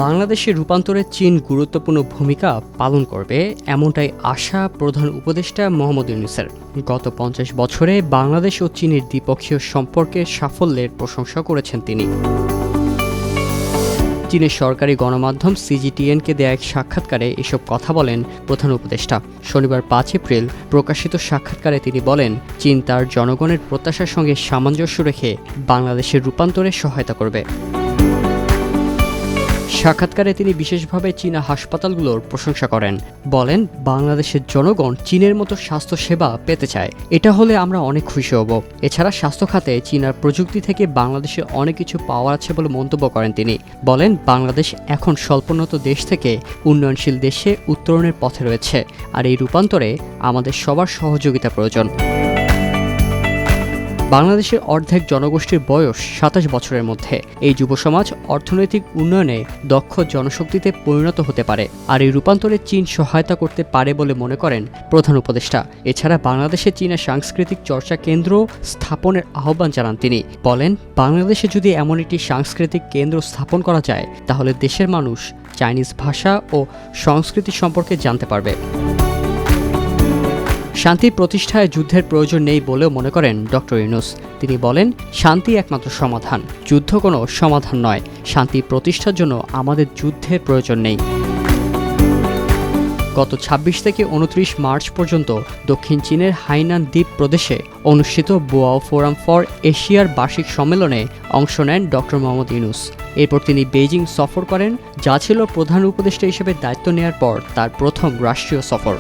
বাংলাদেশের রূপান্তরে চীন গুরুত্বপূর্ণ ভূমিকা পালন করবে, এমনটাই আশা প্রধান উপদেষ্টা মোহাম্মদ ইউনূসের। গত ৫০ বছরে বাংলাদেশ ও চীনের দ্বিপক্ষীয় সম্পর্কের সাফল্যের প্রশংসা করেছেন তিনি। চীনের সরকারি গণমাধ্যম সিজিটিএনকে দেয়া এক সাক্ষাৎকারে এসব কথা বলেন প্রধান উপদেষ্টা। শনিবার ৫ এপ্রিল প্রকাশিত সাক্ষাৎকারে তিনি বলেন, চীন তার জনগণের প্রত্যাশার সঙ্গে সামঞ্জস্য রেখে বাংলাদেশের রূপান্তরে সহায়তা করবে। সাক্ষাৎকারে তিনি বিশেষভাবে চীনা হাসপাতালগুলোর প্রশংসা করেন। বলেন, বাংলাদেশের জনগণ চীনের মতো স্বাস্থ্যসেবা পেতে চায়। এটা হলে আমরা অনেক খুশি হব। এছাড়া স্বাস্থ্য খাতে চীনার প্রযুক্তি থেকে বাংলাদেশে অনেক কিছু পাওয়া আছে বলে মন্তব্য করেন তিনি। বলেন, বাংলাদেশ এখন স্বল্পোন্নত দেশ থেকে উন্নয়নশীল দেশে উত্তরণের পথে রয়েছে, আর এই রূপান্তরে আমাদের সবার সহযোগিতা প্রয়োজন। বাংলাদেশের অর্ধেক জনগোষ্ঠীর বয়স ২৭ বছরের মধ্যে। এই যুব সমাজ অর্থনৈতিক উন্নয়নে দক্ষ জনশক্তিতে পরিণত হতে পারে, আর এই রূপান্তরে চীন সহায়তা করতে পারে বলে মনে করেন প্রধান উপদেষ্টা। এছাড়া বাংলাদেশে চীনা সাংস্কৃতিক চর্চা কেন্দ্র স্থাপনের আহ্বান জানান তিনি। বলেন, বাংলাদেশে যদি এমন একটি সাংস্কৃতিক কেন্দ্র স্থাপন করা যায়, তাহলে দেশের মানুষ চাইনিজ ভাষা ও সংস্কৃতি সম্পর্কে জানতে পারবে। শান্তি প্রতিষ্ঠায় যুদ্ধের প্রয়োজন নেই বলেও মনে করেন ডক্টর ইউনূস। তিনি বলেন, শান্তি একমাত্র সমাধান, যুদ্ধ কোনো সমাধান নয়। শান্তি প্রতিষ্ঠার জন্য আমাদের যুদ্ধের প্রয়োজন নেই। গত ২৬ থেকে ২৯ মার্চ পর্যন্ত দক্ষিণ চীনের হাইনান দ্বীপ প্রদেশে অনুষ্ঠিত বোয়াও ফোরাম ফর এশিয়ার বার্ষিক সম্মেলনে অংশ নেন ডক্টর মোহাম্মদ ইউনূস। এরপর তিনি বেইজিং সফর করেন, যা ছিল প্রধান উপদেষ্টা হিসেবে দায়িত্ব নেওয়ার পর তার প্রথম রাষ্ট্রীয় সফর।